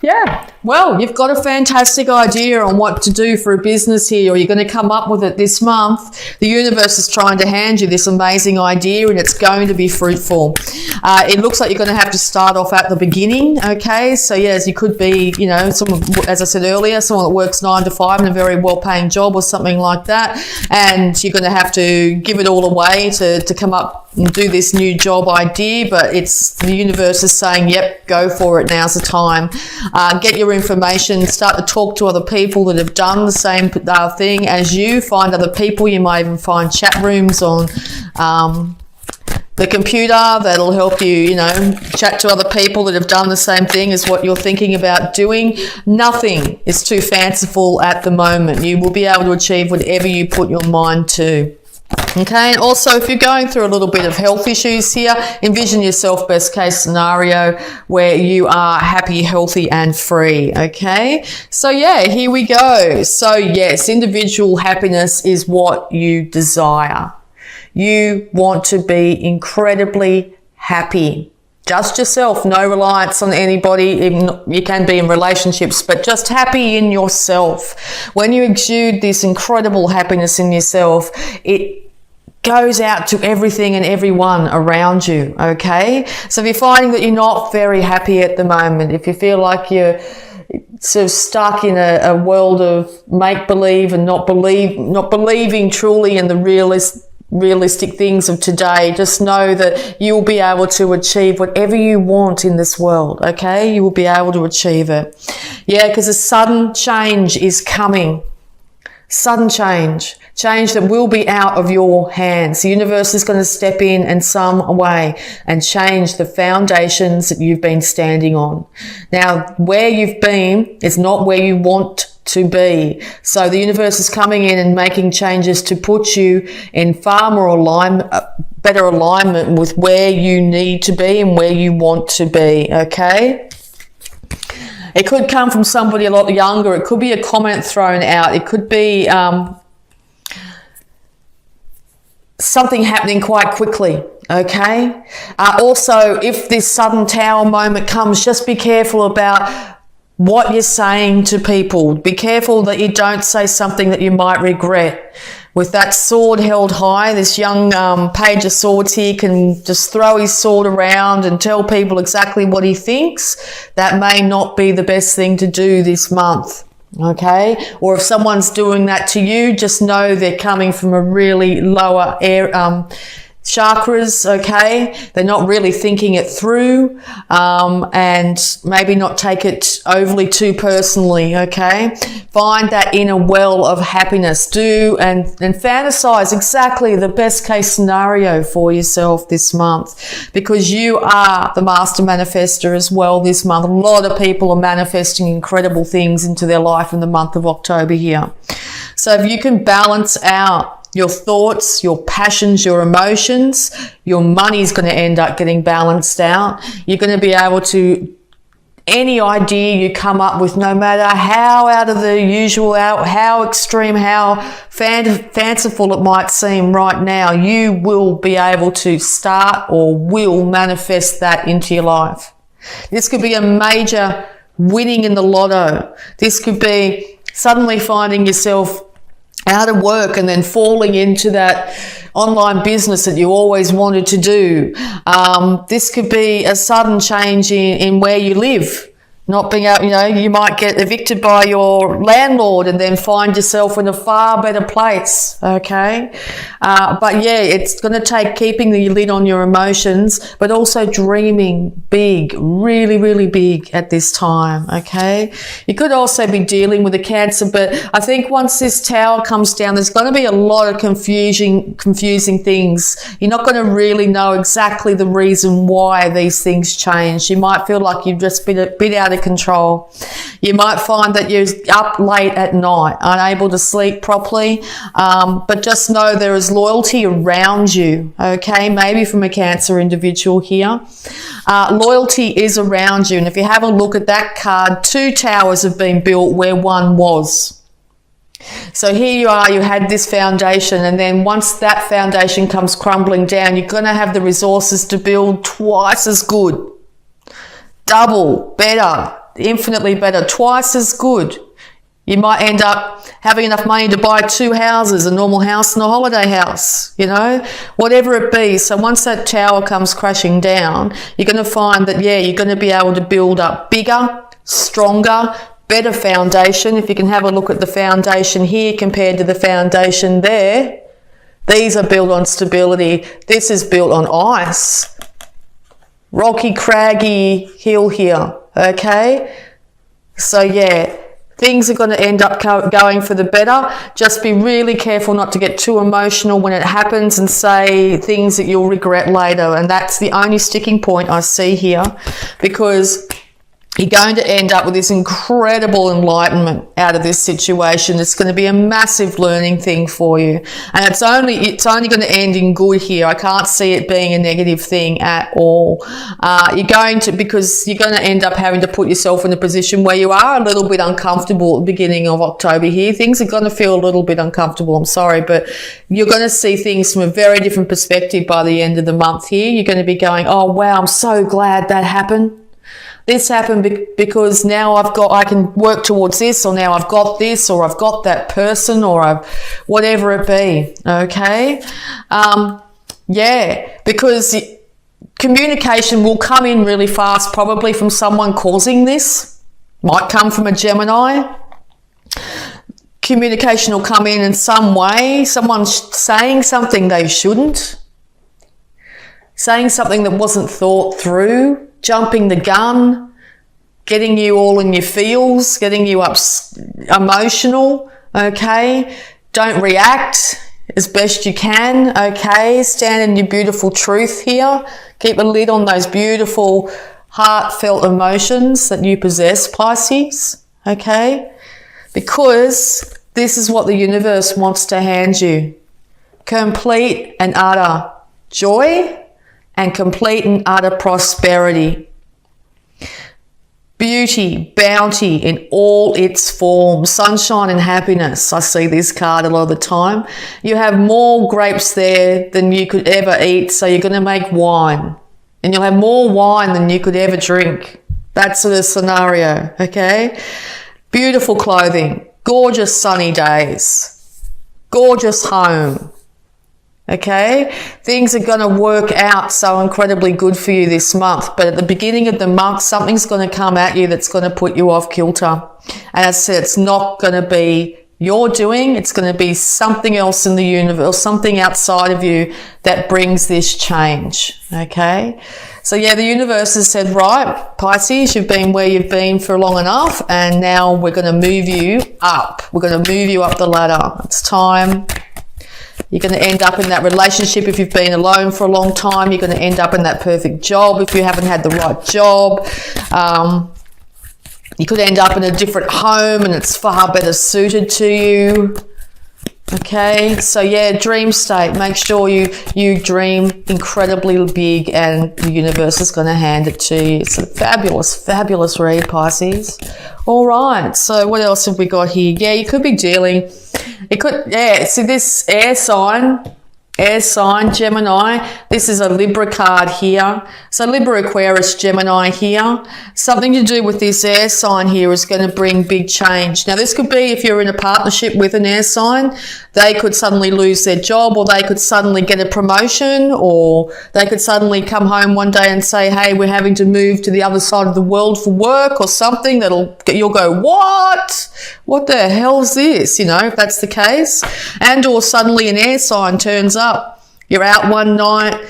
Yeah, well, you've got a fantastic idea on what to do for a business here, or you're going to come up with it this month. The universe is trying to hand you this amazing idea, and it's going to be fruitful. It looks like you're going to have to start off at the beginning, okay? So, yes, you could be, someone, as I said earlier, someone that works 9 to 5 in a very well-paying job or something like that, and you're going to have to give it all away to come up and do this new job idea, but it's the universe is saying, yep, go for it, now's the time. Get your information, start to talk to other people that have done the same thing as you, find other people. You might even find chat rooms on the computer that'll help you, chat to other people that have done the same thing as what you're thinking about doing. Nothing is too fanciful at the moment. You will be able to achieve whatever you put your mind to. Okay, and also if you're going through a little bit of health issues here, envision yourself best case scenario where you are happy, healthy and free. Okay, so yeah, here we go. So yes, individual happiness is what you desire. You want to be incredibly happy. Just yourself, no reliance on anybody. You can be in relationships, but just happy in yourself. When you exude this incredible happiness in yourself, it goes out to everything and everyone around you, okay? So if you're finding that you're not very happy at the moment, if you feel like you're sort of stuck in a world of make-believe and not believing truly in the realistic things of today, just know that you will be able to achieve whatever you want in this world, okay? You will be able to achieve it. Yeah, because a sudden change is coming. Sudden change that will be out of your hands. The universe is going to step in some way and change the foundations that you've been standing on. Now, where you've been is not where you want to be. So the universe is coming in and making changes to put you in far more better alignment with where you need to be and where you want to be, okay? It could come from somebody a lot younger. It could be a comment thrown out. It could be something happening quite quickly, okay? Also, if this sudden tower moment comes, just be careful about what you're saying to people. Be careful that you don't say something that you might regret. With that sword held high, this young page of swords here can just throw his sword around and tell people exactly what he thinks. That may not be the best thing to do this month, okay? Or if someone's doing that to you, just know they're coming from a really lower chakras, okay? They're not really thinking it through, and maybe not take it overly too personally, okay? Find that inner well of happiness. Do and fantasize exactly the best case scenario for yourself this month, because you are the master manifester as well this month. A lot of people are manifesting incredible things into their life in the month of October here. So if you can balance out your thoughts, your passions, your emotions, your money's going to end up getting balanced out. You're going to be able to, any idea you come up with, no matter how out of the usual, how extreme, how fanciful it might seem right now, you will be able to start or will manifest that into your life. This could be a major winning in the lotto. This could be suddenly finding yourself out of work and then falling into that online business that you always wanted to do. This could be a sudden change in where you live. Not being able, you might get evicted by your landlord and then find yourself in a far better place, okay? But yeah, it's going to take keeping the lid on your emotions, but also dreaming big, really, really big at this time, okay? You could also be dealing with a Cancer, but I think once this tower comes down, there's going to be a lot of confusing things. You're not going to really know exactly the reason why these things change. You might feel like you've just been a bit out of control. You might find that you're up late at night, unable to sleep properly, but just know there is loyalty around you, okay? Maybe from a Cancer individual here. Loyalty is around you, and if you have a look at that card, 2 towers have been built where one was. So here you are, you had this foundation, and then once that foundation comes crumbling down, you're going to have the resources to build twice as good. Double, better, infinitely better, twice as good. You might end up having enough money to buy 2 houses, a normal house and a holiday house, you know, whatever it be. So once that tower comes crashing down, you're going to find that, yeah, you're going to be able to build up bigger, stronger, better foundation. If you can have a look at the foundation here compared to the foundation there, these are built on stability. This is built on ice. Rocky, craggy hill here, okay? So, yeah. Things are going to end up going for the better. Just be really careful not to get too emotional when it happens and say things that you'll regret later. And that's the only sticking point I see here, because you're going to end up with this incredible enlightenment out of this situation. It's going to be a massive learning thing for you. And it's only going to end in good here. I can't see it being a negative thing at all. Because you're going to end up having to put yourself in a position where you are a little bit uncomfortable at the beginning of October here. Things are going to feel a little bit uncomfortable. I'm sorry, but you're going to see things from a very different perspective by the end of the month here. You're going to be going, oh, wow, I'm so glad that happened. This happened because now I can work towards this, or now I've got this, or I've got that person, or whatever it be, okay? Yeah, because communication will come in really fast, probably from someone causing this. Might come from a Gemini. Communication will come in some way, someone saying something they shouldn't, saying something that wasn't thought through, jumping the gun, getting you all in your feels, getting you up emotional, okay? Don't react as best you can, okay? Stand in your beautiful truth here. Keep a lid on those beautiful, heartfelt emotions that you possess, Pisces, okay? Because this is what the universe wants to hand you. Complete and utter joy and complete and utter prosperity. Beauty, bounty in all its forms, sunshine and happiness. I see this card a lot of the time. You have more grapes there than you could ever eat, so you're going to make wine. And you'll have more wine than you could ever drink. That sort of scenario, okay? Beautiful clothing, gorgeous sunny days, gorgeous home. Okay, things are going to work out so incredibly good for you this month. But at the beginning of the month, something's going to come at you that's going to put you off kilter. And as I said, it's not going to be your doing. It's going to be something else in the universe, something outside of you that brings this change. Okay, so yeah, the universe has said, right, Pisces, you've been where you've been for long enough, and now we're going to move you up. We're going to move you up the ladder. It's time. You're going to end up in that relationship if you've been alone for a long time. You're going to end up in that perfect job if you haven't had the right job. You could end up in a different home and it's far better suited to you. Okay, so yeah, dream state. Make sure you dream incredibly big and the universe is going to hand it to you. It's a fabulous, fabulous read, Pisces. All right, so what else have we got here? Yeah, you could be dealing... see this air sign, Gemini. This is a Libra card here. So Libra, Aquarius, Gemini here. Something to do with this air sign here is going to bring big change. Now, this could be if you're in a partnership with an air sign, they could suddenly lose their job, or they could suddenly get a promotion, or they could suddenly come home one day and say, hey, we're having to move to the other side of the world for work or something. You'll go, what? What the hell's this? You know, if that's the case. And or suddenly an air sign turns up. You're out one night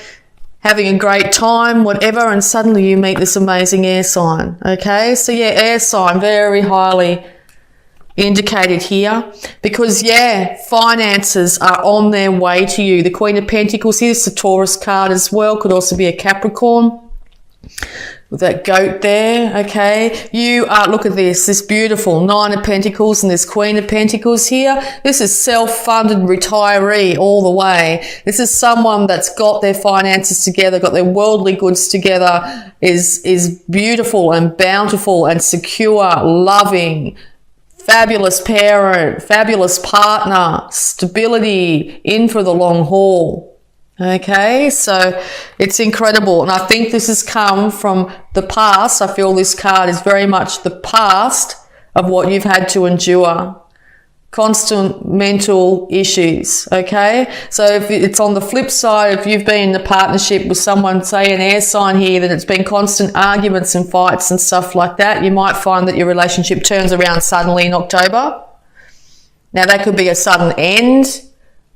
having a great time, whatever, and suddenly you meet this amazing air sign. Okay, so yeah, air sign, very highly indicated here, because yeah, finances are on their way to you. The Queen of Pentacles, here's the Taurus card as well, could also be a Capricorn with that goat there. Okay, you are, look at this beautiful Nine of Pentacles and this Queen of Pentacles here. This is self-funded retiree all the way. This is someone that's got their finances together, got their worldly goods together, is beautiful and bountiful and secure, loving, fabulous parent, fabulous partner, stability, in for the long haul. Okay, so it's incredible. And I think this has come from the past. I feel this card is very much the past of what you've had to endure. Constant mental issues, okay? So if it's on the flip side, if you've been in a partnership with someone, say an air sign here, then it's been constant arguments and fights and stuff like that, you might find that your relationship turns around suddenly in October. Now that could be a sudden end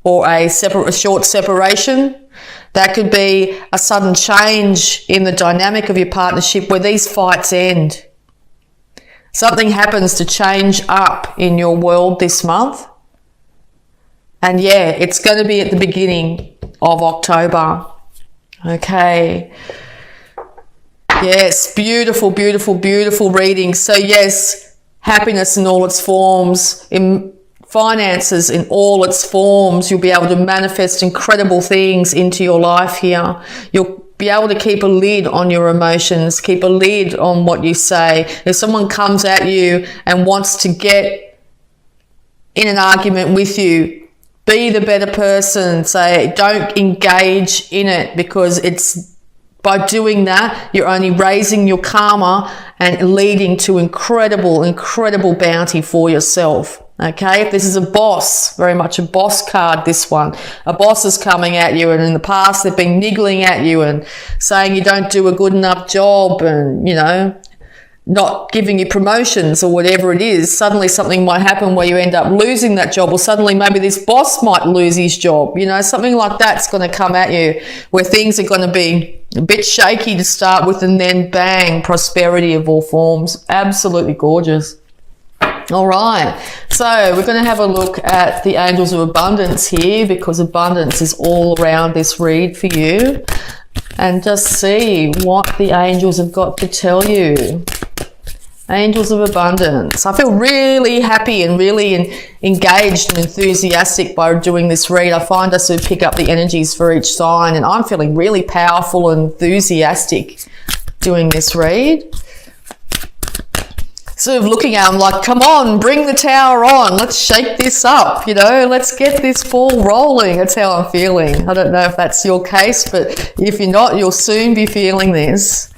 or a short separation. That could be a sudden change in the dynamic of your partnership where these fights end. Something happens to change up in your world this month. And yeah, it's going to be at the beginning of October. Okay. Yes, beautiful, beautiful, beautiful reading. So yes, happiness in all its forms, in finances in all its forms. You'll be able to manifest incredible things into your life here. You'll be able to keep a lid on your emotions, keep a lid on what you say. If someone comes at you and wants to get in an argument with you, be the better person. Say, don't engage in it, because it's by doing that, you're only raising your karma and leading to incredible, incredible bounty for yourself. Okay, if this is a boss, very much a boss card, this one. A boss is coming at you, and in the past they've been niggling at you and saying you don't do a good enough job and, you know, not giving you promotions or whatever it is. Suddenly something might happen where you end up losing that job, or suddenly maybe this boss might lose his job. You know, something like that's going to come at you where things are going to be a bit shaky to start with, and then bang, prosperity of all forms. Absolutely gorgeous. All right, so we're going to have a look at the angels of abundance here, because abundance is all around this read for you, and just see what the angels have got to tell you. Angels of abundance. I feel really happy and really engaged and enthusiastic by doing this read. I find I sort of pick up the energies for each sign, and I'm feeling really powerful and enthusiastic doing this read. Sort of looking at them like, come on, bring the tower on. Let's shake this up, you know. Let's get this ball rolling. That's how I'm feeling. I don't know if that's your case, but if you're not, you'll soon be feeling this.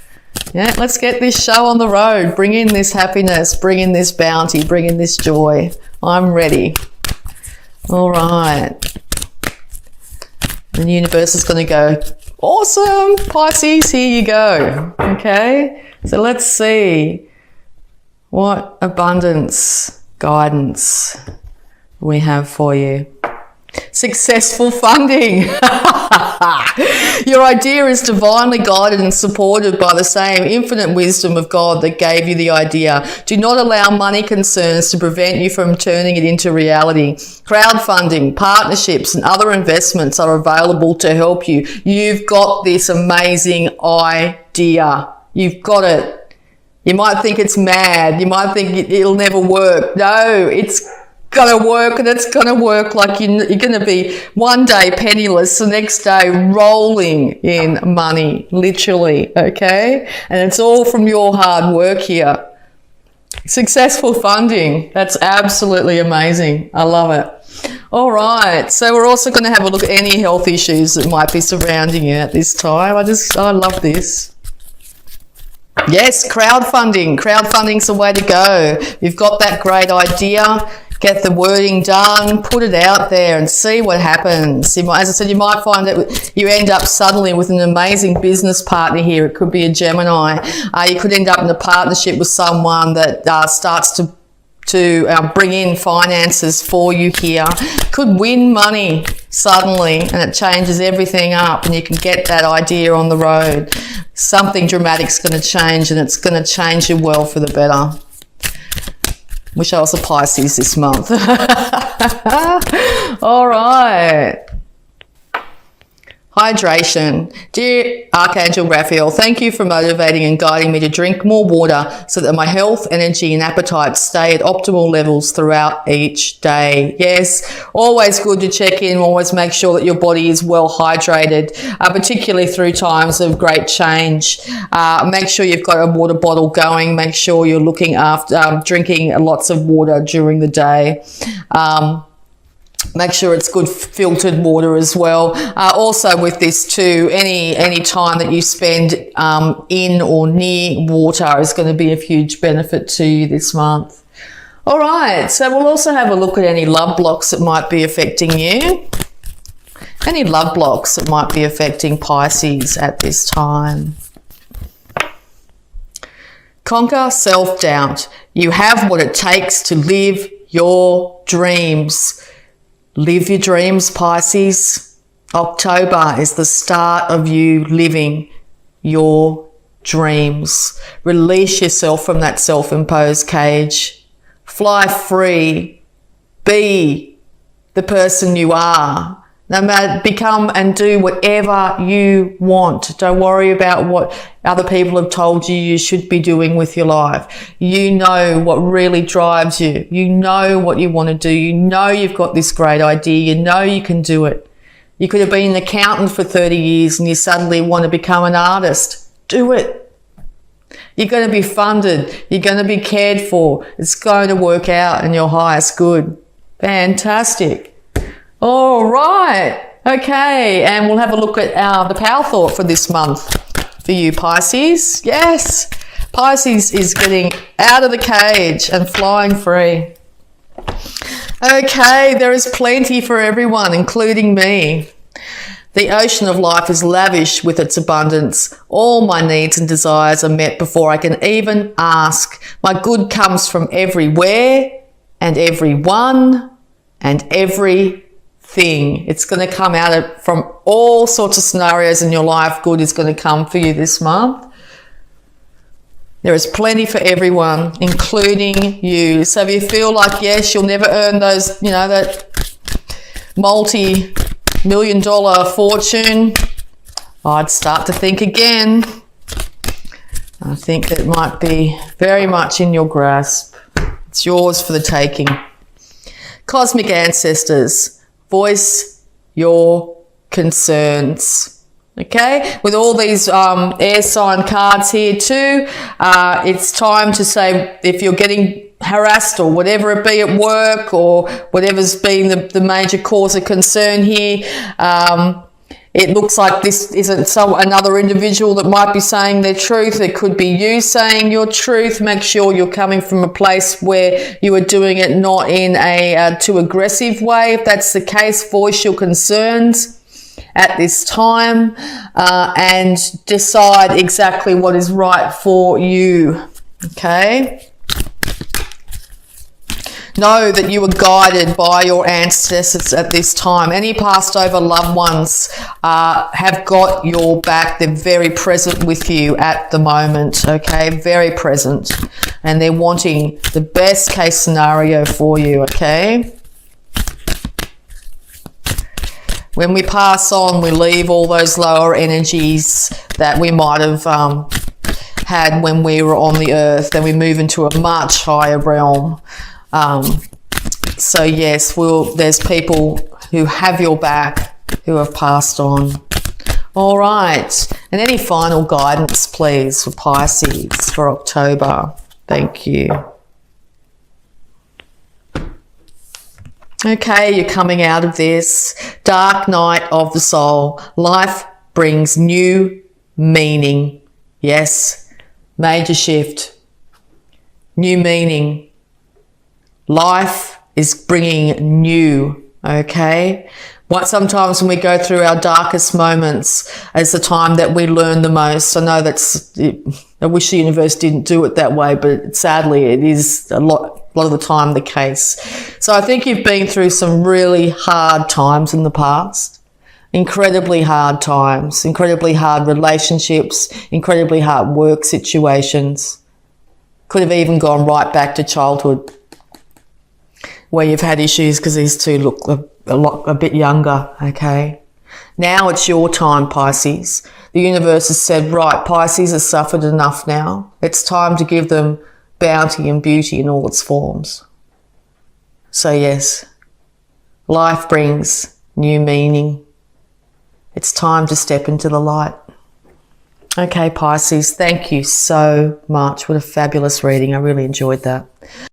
Yeah, let's get this show on the road. Bring in this happiness. Bring in this bounty. Bring in this joy. I'm ready. All right. And the universe is going to go, awesome, Pisces, here you go. Okay, so let's see what abundance guidance we have for you. Successful funding. Your idea is divinely guided and supported by the same infinite wisdom of God that gave you the idea. Do not allow money concerns to prevent you from turning it into reality. Crowdfunding, partnerships, and other investments are available to help you. You've got this amazing idea. You've got it. You might think it's mad. You might think it'll never work. No, it's going to work, and it's going to work like you're going to be one day penniless, the next day rolling in money, literally, okay? And it's all from your hard work here. Successful funding. That's absolutely amazing. I love it. All right. So we're also going to have a look at any health issues that might be surrounding you at this time. I love this. Yes, crowdfunding. Crowdfunding's the way to go. You've got that great idea. Get the wording done, put it out there and see what happens. As I said, you might find that you end up suddenly with an amazing business partner here. It could be a Gemini. You could end up in a partnership with someone that starts to bring in finances for you here. Could win money suddenly, and it changes everything up, and you can get that idea on the road. Something dramatic's going to change, and it's going to change your world for the better. Wish I was a Pisces this month. All right. Hydration. Dear Archangel Raphael, thank you for motivating and guiding me to drink more water so that my health, energy and appetite stay at optimal levels throughout each day. Yes, always good to check in, always make sure that your body is well hydrated, particularly through times of great change. Make sure you've got a water bottle going. Make sure you're looking after drinking lots of water during the day. Make sure it's good filtered water as well. Also with this too, any time that you spend in or near water is going to be of huge benefit to you this month. All right, so we'll also have a look at any love blocks that might be affecting you. Any love blocks that might be affecting Pisces at this time. Conquer self-doubt. You have what it takes to live your dreams. Live your dreams, Pisces. October is the start of you living your dreams. Release yourself from that self-imposed cage. Fly free. Be the person you are. No matter, become and do whatever you want. Don't worry about what other people have told you should be doing with your life. You know what really drives you. You know what you want to do. You know you've got this great idea. You know you can do it. You could have been an accountant for 30 years and you suddenly want to become an artist. Do it. You're going to be funded. You're going to be cared for. It's going to work out in your highest good. Fantastic. All right. Okay. And we'll have a look at the power thought for this month for you, Pisces. Yes. Pisces is getting out of the cage and flying free. Okay. There is plenty for everyone, including me. The ocean of life is lavish with its abundance. All my needs and desires are met before I can even ask. My good comes from everywhere and everyone and everything. It's going to come out from all sorts of scenarios in your life. Good is going to come for you this month. There is plenty for everyone, including you. So if you feel like, yes, you'll never earn those, that multi-million-dollar fortune, I'd start to think again. I think that might be very much in your grasp. It's yours for the taking. Cosmic ancestors, voice your concerns. Okay, with all these air sign cards here too, it's time to say if you're getting harassed or whatever it be at work or whatever's been the major cause of concern here, it looks like this isn't another individual that might be saying their truth. It could be you saying your truth. Make sure you're coming from a place where you are doing it not in a too aggressive way. If that's the case, voice your concerns at this time and decide exactly what is right for you. Okay? Know that you are guided by your ancestors at this time. Any passed over loved ones have got your back. They're very present with you at the moment, okay? Very present. And they're wanting the best case scenario for you, okay? When we pass on, we leave all those lower energies that we might have had when we were on the earth, and we move into a much higher realm. So yes, there's people who have your back who have passed on. All right. And any final guidance, please, for Pisces for October? Thank you. Okay, you're coming out of this. Dark night of the soul. Life brings new meaning. Yes, major shift. New meaning. Life is bringing new, okay? Sometimes when we go through our darkest moments is the time that we learn the most. I know I wish the universe didn't do it that way, but sadly it is a lot of the time the case. So I think you've been through some really hard times in the past. Incredibly hard times, incredibly hard relationships, incredibly hard work situations. Could have even gone right back to childhood, where you've had issues because these two look a bit younger, okay? Now it's your time, Pisces. The universe has said, right, Pisces has suffered enough now. It's time to give them bounty and beauty in all its forms. So yes, life brings new meaning. It's time to step into the light. Okay, Pisces, thank you so much. What a fabulous reading. I really enjoyed that.